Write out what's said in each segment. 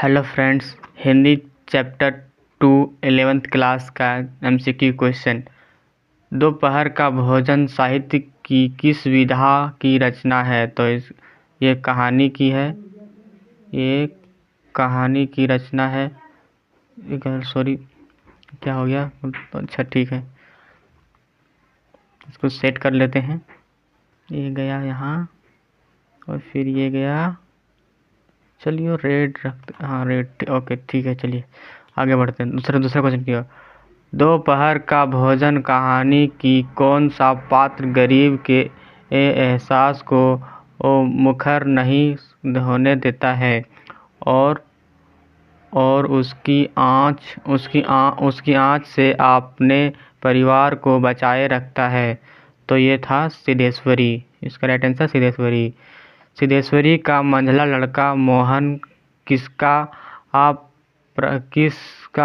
Hello friends, Hindi chapter 2 11th class का MCQ question. दोपहर का भोजन साहित्य की किस विधा की रचना है? तो ये कहानी की है। ये कहानी की रचना है। सॉरी, क्या हो गया? अच्छा ठीक है, इसको सेट कर लेते हैं। ये गया यहाँ और फिर ये गया। चलिए रेड रखते, हाँ रेड, ओके ठीक है। चलिए आगे बढ़ते हैं। दूसरा क्वेश्चन की ओर। दोपहर का भोजन कहानी की कौन सा पात्र गरीब के एहसास को मुखर नहीं होने देता है और उसकी आँच से अपने परिवार को बचाए रखता है? तो ये था सिद्धेश्वरी। इसका राइट आंसर सिद्धेश्वरी। सिद्धेश्वरी का मंझला लड़का मोहन किसका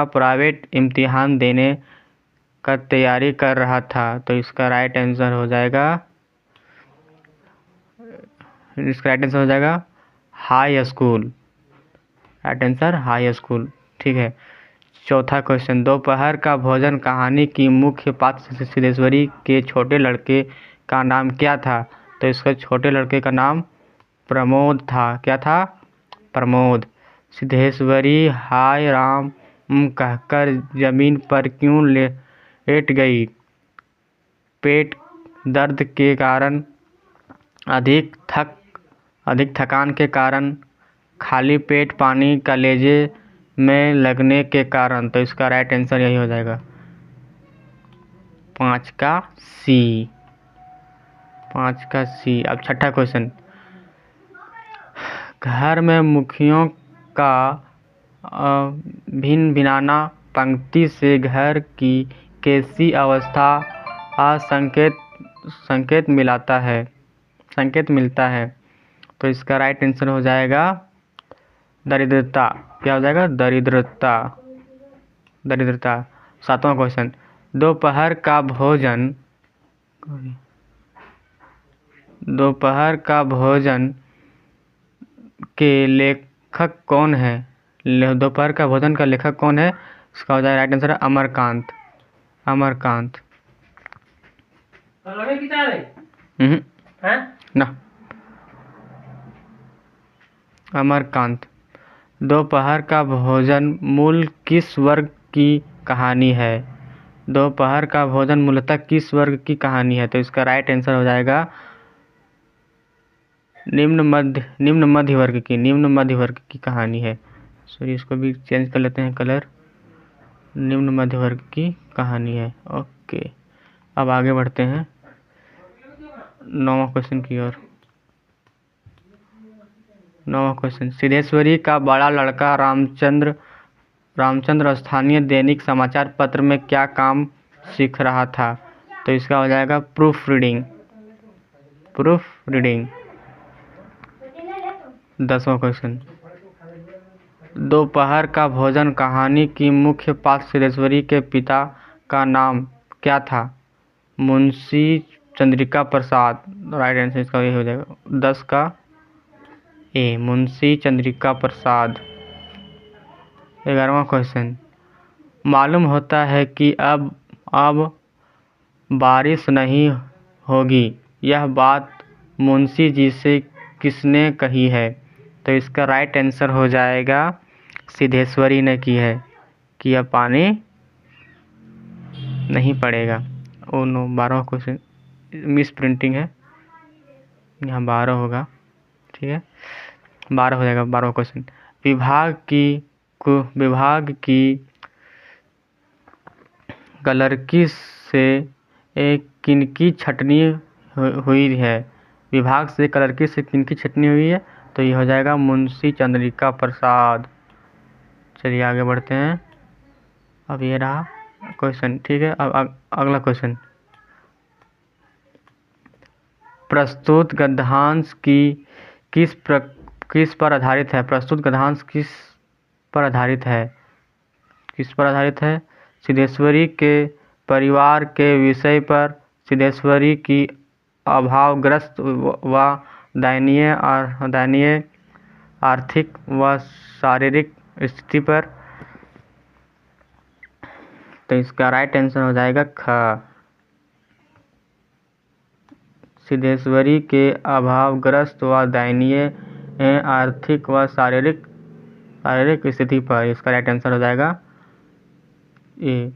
प्राइवेट इम्तिहान देने का तैयारी कर रहा था? तो इसका राइट आंसर हो जाएगा high school. Right answer high school. ठीक है। चौथा क्वेश्चन। दोपहर का भोजन कहानी की मुख्य पात्र सिद्धेश्वरी के छोटे लड़के का नाम क्या था? तो इसका छोटे लड़के का नाम प्रमोद था। क्या था? प्रमोद। सिद्धेश्वरी हाय राम कहकर जमीन पर क्यों लेट गई? पेट दर्द के कारण, अधिक थकान के कारण, खाली पेट पानी कलेजे में लगने के कारण? तो इसका राइट आंसर यही हो जाएगा, 5 का सी। अब छठा क्वेश्चन। घर में मुखियों का भिनभिनाना पंक्ति से घर की कैसी अवस्था संकेत मिलता है? तो इसका राइट आंसर हो जाएगा दरिद्रता। क्या हो जाएगा? दरिद्रता। सातवां क्वेश्चन। दोपहर का भोजन के लेखक कौन है? दोपहर का भोजन का लेखक कौन है? इसका हो जाएगा राइट आंसर अमरकांत। ना, अमरकांत। दोपहर का भोजन मूल किस वर्ग की कहानी है? दोपहर का भोजन मूलतः किस वर्ग की कहानी है? तो इसका राइट आंसर हो जाएगा निम्न मध्य वर्ग की कहानी है। सॉरी, इसको भी चेंज कर लेते हैं कलर। निम्न मध्य वर्ग की कहानी है। ओके, अब आगे बढ़ते हैं 9वां क्वेश्चन की ओर। 9वां क्वेश्चन। सिद्धेश्वरी का बड़ा लड़का रामचंद्र स्थानीय दैनिक समाचार पत्र में क्या काम सीख रहा था? तो इसका हो जाएगा प्रूफ रीडिंग। 10वां क्वेश्चन। दोपहर का भोजन कहानी की मुख्य पात्र सिद्धेश्वरी के पिता का नाम क्या था? मुंशी चंद्रिका प्रसाद। राइट आंसर इसका ये हो जाएगा 10 का ए, मुंशी चंद्रिका प्रसाद। 11वां क्वेश्चन। मालूम होता है कि अब बारिश नहीं होगी, यह बात मुंशी जी से किसने कही है? तो इसका राइट आंसर हो जाएगा सिद्धेश्वरी ने की है कि अब पानी नहीं पड़ेगा। ओ नो, 12वां क्वेश्चन मिस प्रिंटिंग है, यहाँ 12 होगा। ठीक है, 12 हो जाएगा 12वां क्वेश्चन। विभाग की क्लर्की से किनकी छटनी हुई है? विभाग से क्लर्की से किनकी छटनी हुई है? तो ये हो जाएगा मुंशी चंद्रिका प्रसाद। चलिए आगे बढ़ते हैं। अब ये रहा क्वेश्चन। ठीक है, अब अगला क्वेश्चन। प्रस्तुत गद्यांश किस पर आधारित है? प्रस्तुत गद्यांश किस पर आधारित है? सिद्धेश्वरी के परिवार के विषय पर, सिद्धेश्वरी की अभावग्रस्त व दयनीय आर्थिक व शारीरिक स्थिति पर। तो इसका राइट आंसर हो जाएगा ख। सिद्धेश्वरी के अभावग्रस्त व दयनीय आर्थिक व शारीरिक स्थिति पर। इसका राइट आंसर हो जाएगा ए,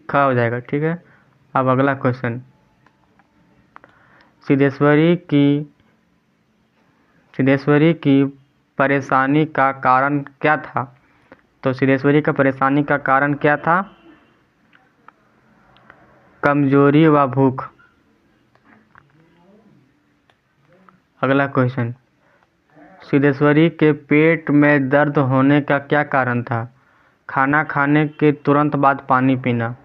ख हो जाएगा। ठीक है, अब अगला क्वेश्चन। सिद्धेश्वरी की परेशानी का कारण क्या था? तो सिद्धेश्वरी का परेशानी का कारण क्या था? कमजोरी व भूख। अगला क्वेश्चन। सिद्धेश्वरी के पेट में दर्द होने का क्या कारण था? खाना खाने के तुरंत बाद पानी पीना।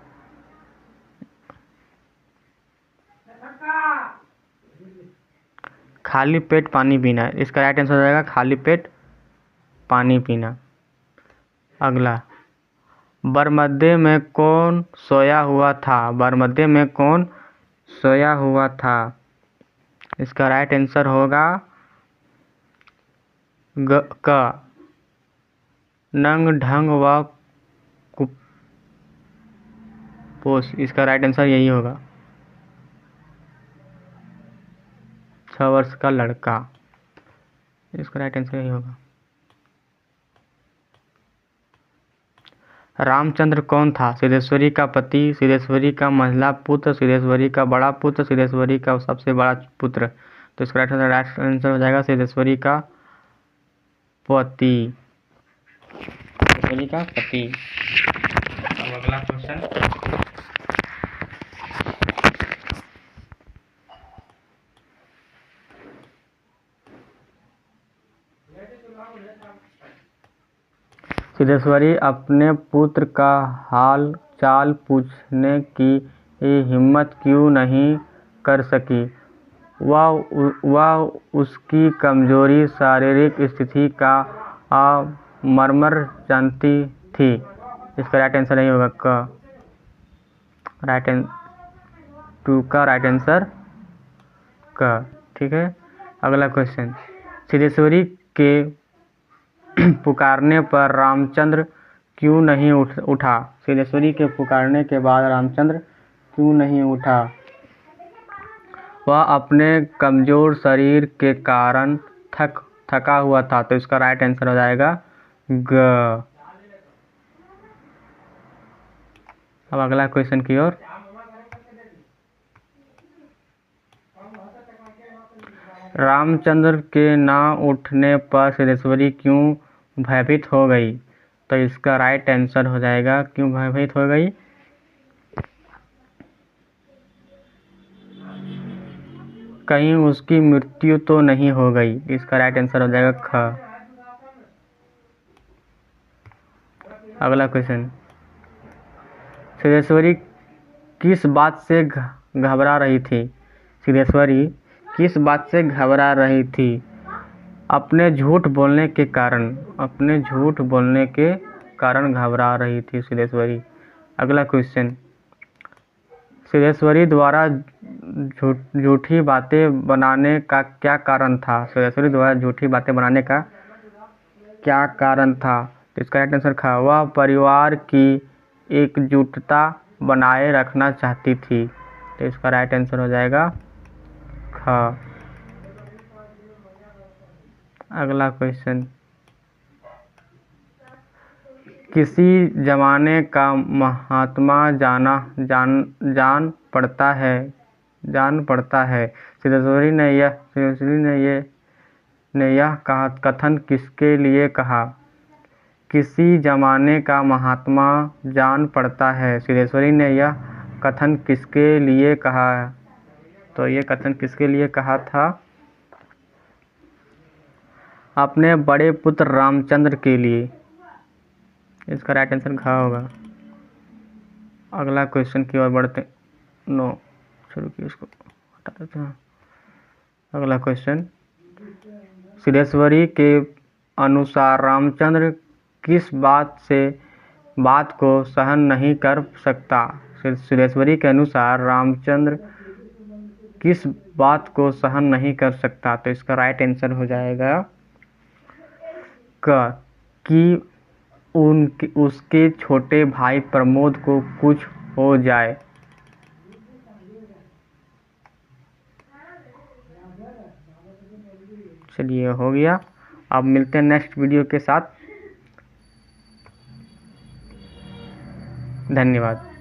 खाली पेट पानी पीना। इसका राइट आंसर हो जाएगा खाली पेट पानी पीना। अगला, बरमद्दे में कौन सोया हुआ था? बरमद्दे में कौन सोया हुआ था? इसका राइट आंसर होगा क, नंग ढंग व कुपोष। इसका राइट आंसर यही होगा, 6 वर्ष का लड़का। इसका राइट आंसर यही होगा। रामचंद्र कौन था? सिद्धेश्वरी का पति, सिद्धेश्वरी का महिला पुत्र, सिद्धेश्वरी का बड़ा पुत्र, सिद्धेश्वरी का सबसे बड़ा पुत्र। तो इसका राइट आंसर हो जाएगा सिद्धेश्वरी का पति। सिद्धेश्वरी का पति। अब अगला क्वेश्चन। सिद्धेश्वरी अपने पुत्र का हाल चाल पूछने की हिम्मत क्यों नहीं कर सकी? वह उसकी कमजोरी शारीरिक स्थिति का मर्मर जानती थी। इसका राइट आंसर नहीं होगा क। टू का राइट आंसर क। ठीक है, अगला क्वेश्चन। सिद्धेश्वरी के पुकारने पर रामचंद्र क्यों नहीं उठा? सिद्धेश्वरी के पुकारने के बाद रामचंद्र क्यों नहीं उठा? वह अपने कमजोर शरीर के कारण थका हुआ था। तो इसका राइट आंसर हो जाएगा ग। अब अगला क्वेश्चन की ओर। रामचंद्र के ना उठने पर सिद्धेश्वरी क्यों भयभीत हो गई? तो इसका राइट आंसर हो जाएगा क्यों भयभीत हो गई? कहीं उसकी मृत्यु तो नहीं हो गई। इसका राइट आंसर हो जाएगा ख। अगला क्वेश्चन। सिद्धेश्वरी किस बात से घबरा रही थी? सिद्धेश्वरी किस बात से घबरा रही थी? अपने झूठ बोलने के कारण। अपने झूठ बोलने के कारण घबरा रही थी सिद्धेश्वरी। अगला क्वेश्चन। सिद्धेश्वरी द्वारा झूठी बातें बनाने का क्या कारण था? सिद्धेश्वरी द्वारा झूठी बातें बनाने का क्या कारण था? तो इसका राइट आंसर था वह परिवार की एकजुटता बनाए रखना चाहती थी। तो इसका राइट आंसर हो जाएगा ख। अगला क्वेश्चन। किसी जमाने का महात्मा जान पड़ता है। सिद्धेश्वरी ने यह कथन किसके लिए कहा? किसी जमाने का महात्मा जान पड़ता है। सिद्धेश्वरी ने यह कथन किसके लिए कहा? तो ये कथन किसके लिए कहा था? अपने बड़े पुत्र रामचंद्र के लिए। इसका राइट आंसर घ होगा। अगला क्वेश्चन की ओर बढ़ते। नो, शुरू की इसको हटा देते हैं। अगला क्वेश्चन। सिद्धेश्वरी के अनुसार रामचंद्र किस बात को सहन नहीं कर सकता? सिद्धेश्वरी के अनुसार रामचंद्र किस बात को सहन नहीं कर सकता? तो इसका राइट आंसर हो जाएगा क, कि उसके छोटे भाई प्रमोद को कुछ हो जाए। चलिए हो गया। अब मिलते हैं नेक्स्ट वीडियो के साथ। धन्यवाद।